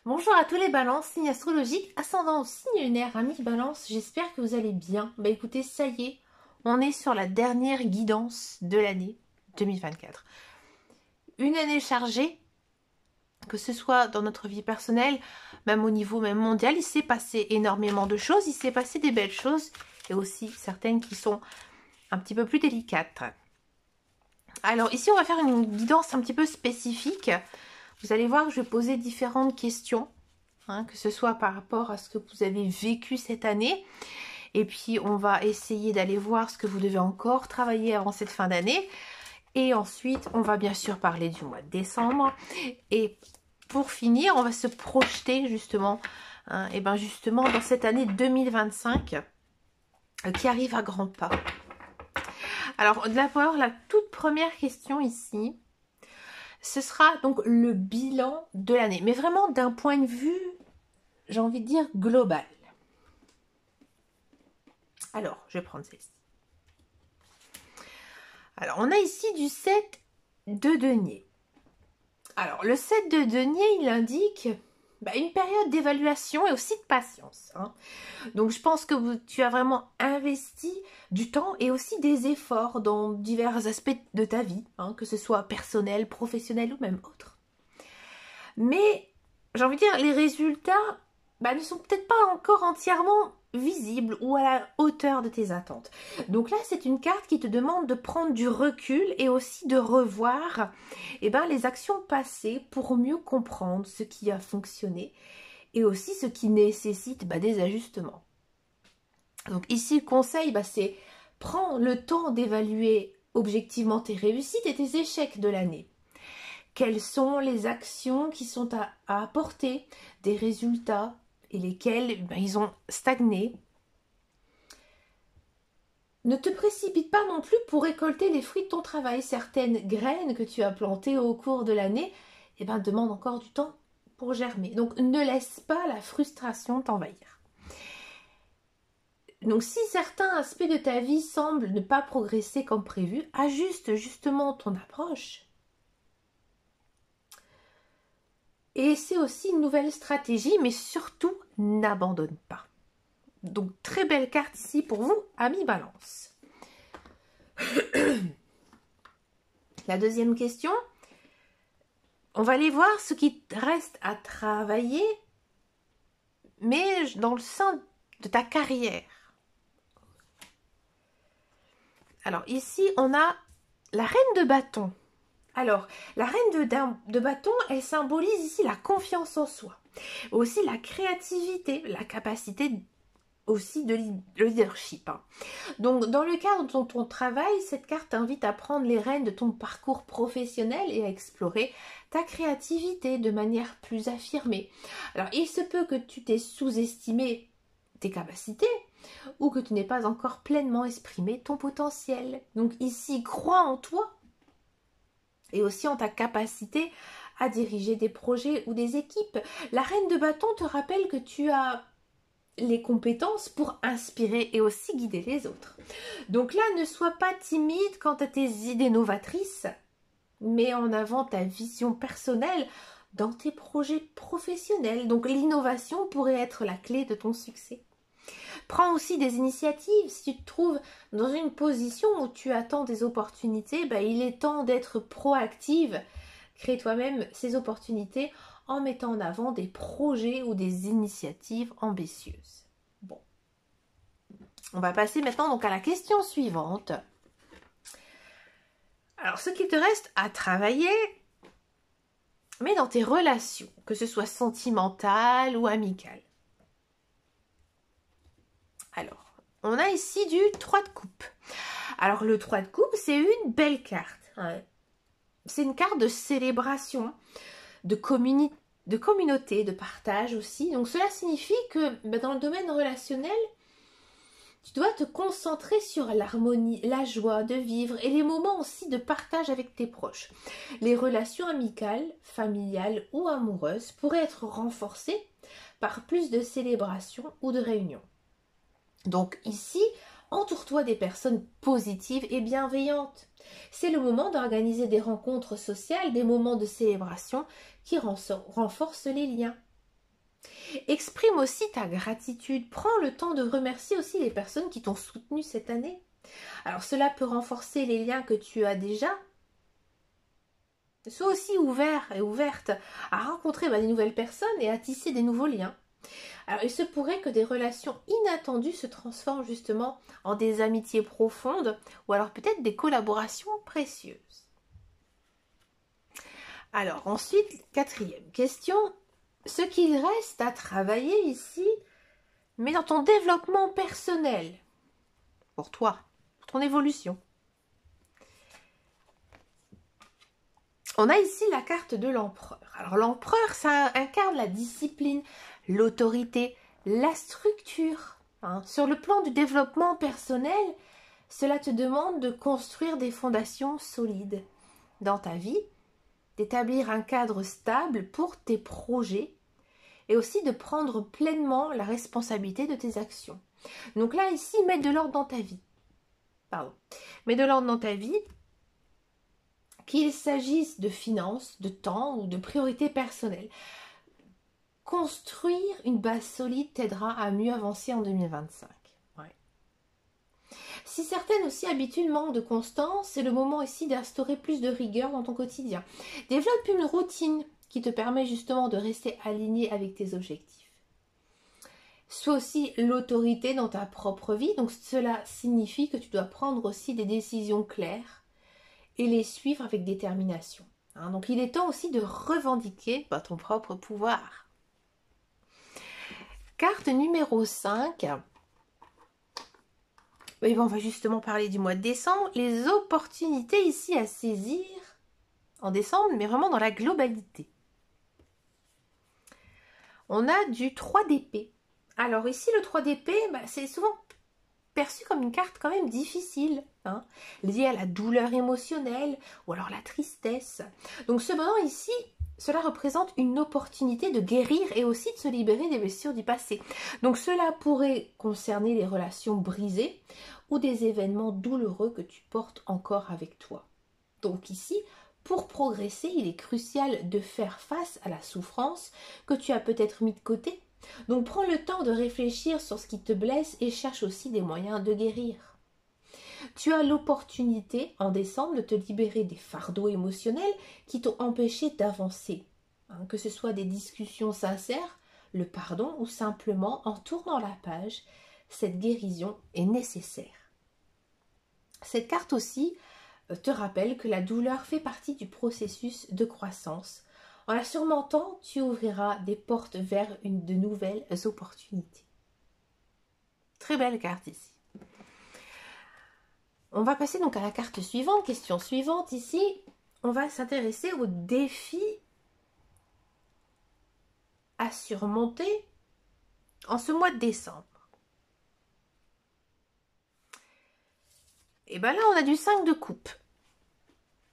Bonjour à tous les balances, signe astrologique, ascendant au signe lunaire, amis balance, j'espère que vous allez bien. Bah écoutez, ça y est, on est sur la dernière guidance de l'année 2024. Une année chargée, que ce soit dans notre vie personnelle, même au niveau même mondial, il s'est passé énormément de choses, il s'est passé des belles choses, et aussi certaines qui sont un petit peu plus délicates. Alors ici, on va faire une guidance un petit peu spécifique. Vous allez voir que je vais poser différentes questions, que ce soit par rapport à ce que vous avez vécu cette année. Et puis, on va essayer d'aller voir ce que vous devez encore travailler avant cette fin d'année. Et ensuite, on va bien sûr parler du mois de décembre. Et pour finir, on va se projeter justement, et ben justement dans cette année 2025 qui arrive à grands pas. Alors, d'abord, la toute première question ici, ce sera donc le bilan de l'année, mais vraiment d'un point de vue, j'ai envie de dire, global. Alors, je vais prendre celle-ci. Alors, on a ici du 7 de denier. Alors, le 7 de denier, il indique une période d'évaluation et aussi de patience. Donc, je pense que tu as vraiment investi du temps et aussi des efforts dans divers aspects de ta vie, que ce soit personnel, professionnel ou même autre. Mais, j'ai envie de dire, les résultats ne sont peut-être pas encore entièrement visibles ou à la hauteur de tes attentes. Donc là, c'est une carte qui te demande de prendre du recul et aussi de revoir les actions passées pour mieux comprendre ce qui a fonctionné et aussi ce qui nécessite des ajustements. Donc ici, le conseil, c'est prends le temps d'évaluer objectivement tes réussites et tes échecs de l'année. Quelles sont les actions qui sont à apporter des résultats et lesquels ils ont stagné. Ne te précipite pas non plus pour récolter les fruits de ton travail. Certaines graines que tu as plantées au cours de l'année demandent encore du temps pour germer. Donc ne laisse pas la frustration t'envahir. Donc si certains aspects de ta vie semblent ne pas progresser comme prévu, ajuste justement ton approche. Et c'est aussi une nouvelle stratégie, mais surtout, n'abandonne pas. Donc, très belle carte ici pour vous, amis Balance. La deuxième question, on va aller voir ce qui reste à travailler, mais dans le sein de ta carrière. Alors, ici, on a la reine de bâton. Alors, la reine de bâton, elle symbolise ici la confiance en soi. Aussi la créativité, la capacité aussi de leadership. Donc, dans le cadre de ton travail, cette carte t'invite à prendre les rênes de ton parcours professionnel et à explorer ta créativité de manière plus affirmée. Alors, il se peut que tu t'aies sous-estimé tes capacités ou que tu n'aies pas encore pleinement exprimé ton potentiel. Donc ici, crois en toi et aussi en ta capacité à diriger des projets ou des équipes. La reine de bâton te rappelle que tu as les compétences pour inspirer et aussi guider les autres. Donc là, ne sois pas timide quant à tes idées novatrices, mets en avant ta vision personnelle dans tes projets professionnels. Donc l'innovation pourrait être la clé de ton succès. Prends aussi des initiatives. Si tu te trouves dans une position où tu attends des opportunités, il est temps d'être proactive. Crée toi-même ces opportunités en mettant en avant des projets ou des initiatives ambitieuses. Bon. On va passer maintenant donc à la question suivante. Alors, ce qu'il te reste à travailler, mais dans tes relations, que ce soit sentimentales ou amicales. Alors, on a ici du 3 de coupe. Alors, le 3 de coupe, c'est une belle carte. C'est une carte de célébration, de communauté, de partage aussi. Donc, cela signifie que dans le domaine relationnel, tu dois te concentrer sur l'harmonie, la joie de vivre et les moments aussi de partage avec tes proches. Les relations amicales, familiales ou amoureuses pourraient être renforcées par plus de célébrations ou de réunions. Donc ici, entoure-toi des personnes positives et bienveillantes. C'est le moment d'organiser des rencontres sociales, des moments de célébration qui renforcent les liens. Exprime aussi ta gratitude. Prends le temps de remercier aussi les personnes qui t'ont soutenu cette année. Alors cela peut renforcer les liens que tu as déjà. Sois aussi ouvert et ouverte à rencontrer des nouvelles personnes et à tisser des nouveaux liens. Alors il se pourrait que des relations inattendues se transforment justement en des amitiés profondes ou alors peut-être des collaborations précieuses. Alors ensuite, quatrième question, ce qu'il reste à travailler ici, mais dans ton développement personnel, pour toi, pour ton évolution. On a ici la carte de l'empereur. Alors l'empereur, ça incarne la discipline, l'autorité, la structure. Sur le plan du développement personnel, cela te demande de construire des fondations solides dans ta vie, d'établir un cadre stable pour tes projets et aussi de prendre pleinement la responsabilité de tes actions. Donc là, ici, mets de l'ordre dans ta vie. Mets de l'ordre dans ta vie, qu'il s'agisse de finances, de temps ou de priorités personnelles. Construire une base solide t'aidera à mieux avancer en 2025. Ouais. Si certaines aussi habitudes manquent de constance, c'est le moment ici d'instaurer plus de rigueur dans ton quotidien. Développe une routine qui te permet justement de rester aligné avec tes objectifs. Sois aussi l'autorité dans ta propre vie, donc cela signifie que tu dois prendre aussi des décisions claires et les suivre avec détermination. Donc il est temps aussi de revendiquer ton propre pouvoir. Carte numéro 5. On va justement parler du mois de décembre. Les opportunités ici à saisir en décembre, mais vraiment dans la globalité. On a du 3 d'épée. Alors ici, le 3 d'épée, c'est souvent perçu comme une carte quand même difficile, liée à la douleur émotionnelle ou alors la tristesse. Donc cependant ici, cela représente une opportunité de guérir et aussi de se libérer des blessures du passé. Donc cela pourrait concerner les relations brisées ou des événements douloureux que tu portes encore avec toi. Donc ici, pour progresser, il est crucial de faire face à la souffrance que tu as peut-être mis de côté. Donc prends le temps de réfléchir sur ce qui te blesse et cherche aussi des moyens de guérir. Tu as l'opportunité en décembre de te libérer des fardeaux émotionnels qui t'ont empêché d'avancer. Que ce soit des discussions sincères, le pardon ou simplement en tournant la page, cette guérison est nécessaire. Cette carte aussi te rappelle que la douleur fait partie du processus de croissance. En la surmontant, tu ouvriras des portes vers de nouvelles opportunités. Très belle carte ici. On va passer donc à la carte suivante, question suivante. Ici, on va s'intéresser aux défis à surmonter en ce mois de décembre. Et bien là, on a du 5 de coupe.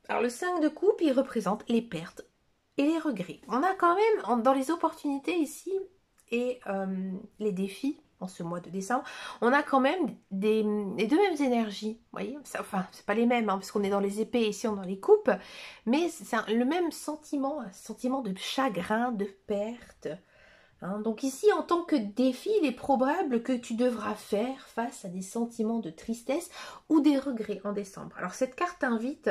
Alors le 5 de coupe, il représente les pertes et les regrets. On a quand même, dans les opportunités ici et les défis, en ce mois de décembre, on a quand même les deux mêmes énergies, vous voyez, enfin, c'est pas les mêmes, parce qu'on est dans les épées et ici on est dans les coupes, mais c'est le même sentiment, un sentiment de chagrin, de perte. Donc ici, en tant que défi, il est probable que tu devras faire face à des sentiments de tristesse ou des regrets en décembre. Alors cette carte t'invite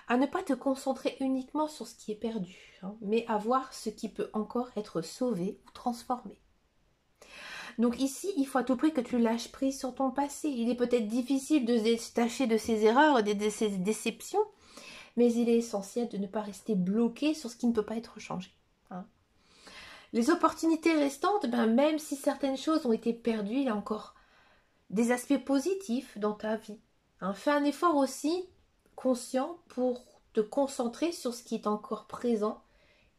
à ne pas te concentrer uniquement sur ce qui est perdu, mais à voir ce qui peut encore être sauvé ou transformé. Donc ici, il faut à tout prix que tu lâches prise sur ton passé. Il est peut-être difficile de se détacher de ses erreurs, de ses déceptions, mais il est essentiel de ne pas rester bloqué sur ce qui ne peut pas être changé. Les opportunités restantes, même si certaines choses ont été perdues, il y a encore des aspects positifs dans ta vie. Fais un effort aussi conscient pour te concentrer sur ce qui est encore présent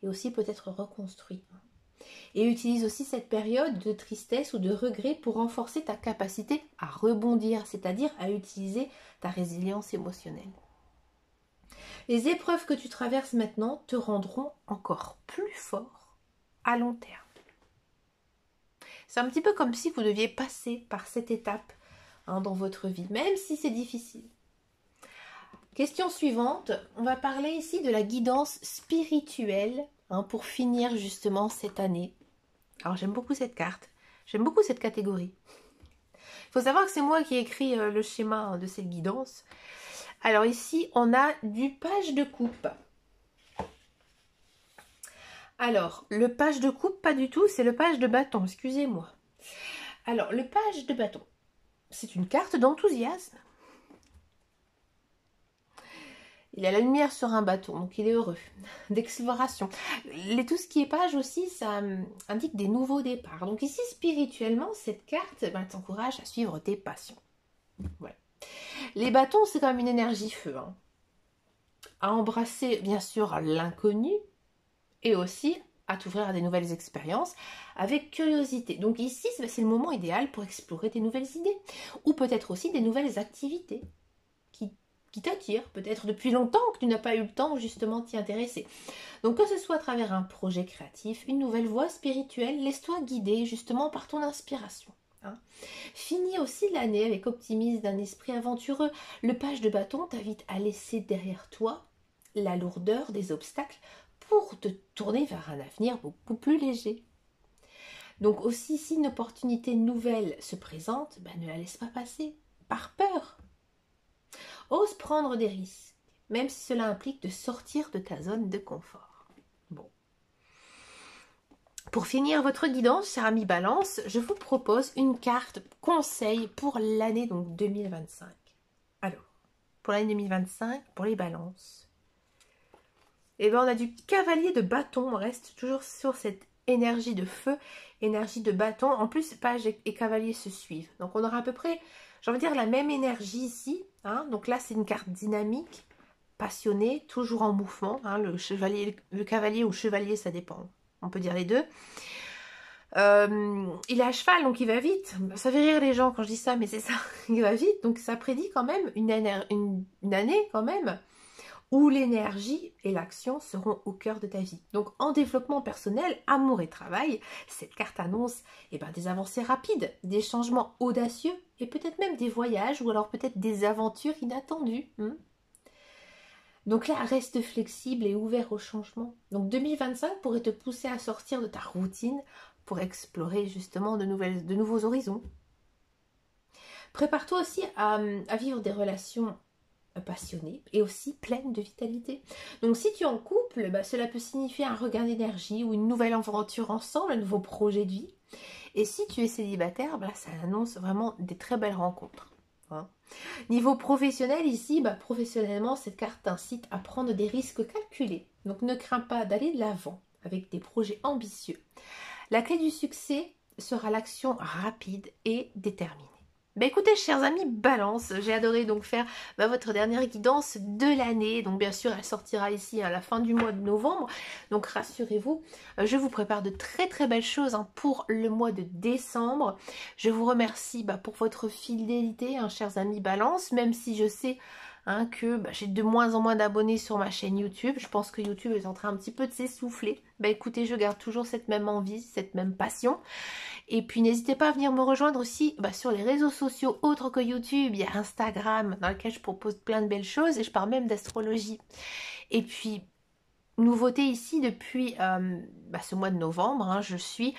et aussi peut-être reconstruit. Et utilise aussi cette période de tristesse ou de regret pour renforcer ta capacité à rebondir, c'est-à-dire à utiliser ta résilience émotionnelle. Les épreuves que tu traverses maintenant te rendront encore plus fort à long terme. C'est un petit peu comme si vous deviez passer par cette étape dans votre vie, même si c'est difficile. Question suivante, on va parler ici de la guidance spirituelle pour finir justement cette année. Alors j'aime beaucoup cette carte, j'aime beaucoup cette catégorie. Il faut savoir que c'est moi qui ai écrit le schéma de cette guidance. Alors ici, on a du page de coupe. Alors, le page de coupe, pas du tout, c'est le page de bâton, excusez-moi. Alors, le page de bâton, c'est une carte d'enthousiasme. Il a la lumière sur un bâton, donc il est heureux, d'exploration. Tout ce qui est page aussi, ça indique des nouveaux départs. Donc ici, spirituellement, cette carte t'encourage à suivre tes passions. Voilà. Les bâtons, c'est quand même une énergie feu. Hein. À embrasser, bien sûr, l'inconnu et aussi à t'ouvrir à des nouvelles expériences avec curiosité. Donc ici, c'est le moment idéal pour explorer des nouvelles idées ou peut-être aussi des nouvelles activités qui t'attirent, peut-être depuis longtemps que tu n'as pas eu le temps justement t'y intéresser. Donc que ce soit à travers un projet créatif, une nouvelle voie spirituelle, laisse-toi guider justement par ton inspiration. Hein. Finis aussi l'année avec optimisme d'un esprit aventureux. Le page de bâton t'invite à laisser derrière toi la lourdeur des obstacles pour te tourner vers un avenir beaucoup plus léger. Donc aussi, si une opportunité nouvelle se présente, ne la laisse pas passer par peur. Ose prendre des risques, même si cela implique de sortir de ta zone de confort. Bon. Pour finir votre guidance, cher ami Balance, je vous propose une carte conseil pour l'année 2025. Alors, pour l'année 2025, pour les balances, on a du cavalier de bâton. On reste toujours sur cette énergie de feu, énergie de bâton. En plus, page et cavalier se suivent. Donc, on aura à peu près, j'ai envie de dire, la même énergie ici. Hein. Donc là, c'est une carte dynamique, passionnée, toujours en mouvement. Hein. Le cavalier ou le chevalier, ça dépend. On peut dire les deux. Il est à cheval, donc il va vite. Ça fait rire les gens quand je dis ça, mais c'est ça. Il va vite, donc ça prédit quand même une année quand même où l'énergie et l'action seront au cœur de ta vie. Donc en développement personnel, amour et travail, cette carte annonce des avancées rapides, des changements audacieux et peut-être même des voyages ou alors peut-être des aventures inattendues. Donc là, reste flexible et ouvert au changement. Donc 2025 pourrait te pousser à sortir de ta routine pour explorer justement de nouveaux horizons. Prépare-toi aussi à vivre des relations passionnées et aussi pleines de vitalité. Donc si tu es en couple, cela peut signifier un regain d'énergie ou une nouvelle aventure ensemble, un nouveau projet de vie. Et si tu es célibataire, ça annonce vraiment des très belles rencontres. Hein. Niveau professionnel ici, professionnellement, cette carte t'incite à prendre des risques calculés. Donc ne crains pas d'aller de l'avant avec des projets ambitieux. La clé du succès sera l'action rapide et déterminée. Écoutez, chers amis Balance, j'ai adoré donc faire votre dernière guidance de l'année. Donc bien sûr, elle sortira ici à la fin du mois de novembre. Donc rassurez-vous, je vous prépare de très très belles choses pour le mois de décembre. Je vous remercie pour votre fidélité, chers amis Balance, même si je sais que j'ai de moins en moins d'abonnés sur ma chaîne YouTube. Je pense que YouTube est en train un petit peu de s'essouffler. Écoutez, je garde toujours cette même envie, cette même passion. Et puis n'hésitez pas à venir me rejoindre aussi sur les réseaux sociaux autres que YouTube. Il y a Instagram dans lequel je propose plein de belles choses et je parle même d'astrologie. Et puis, nouveauté ici depuis ce mois de novembre, je suis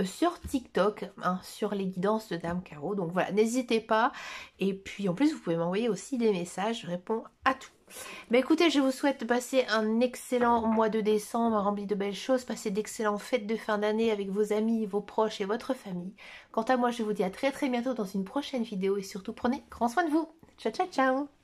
sur TikTok, sur les guidances de Dame Caro. Donc voilà, n'hésitez pas. Et puis en plus, vous pouvez m'envoyer aussi des messages, je réponds à tout. Écoutez, je vous souhaite de passer un excellent mois de décembre rempli de belles choses, passer d'excellentes fêtes de fin d'année avec vos amis, vos proches et votre famille. Quant à moi, je vous dis à très très bientôt dans une prochaine vidéo et surtout prenez grand soin de vous. Ciao ciao ciao.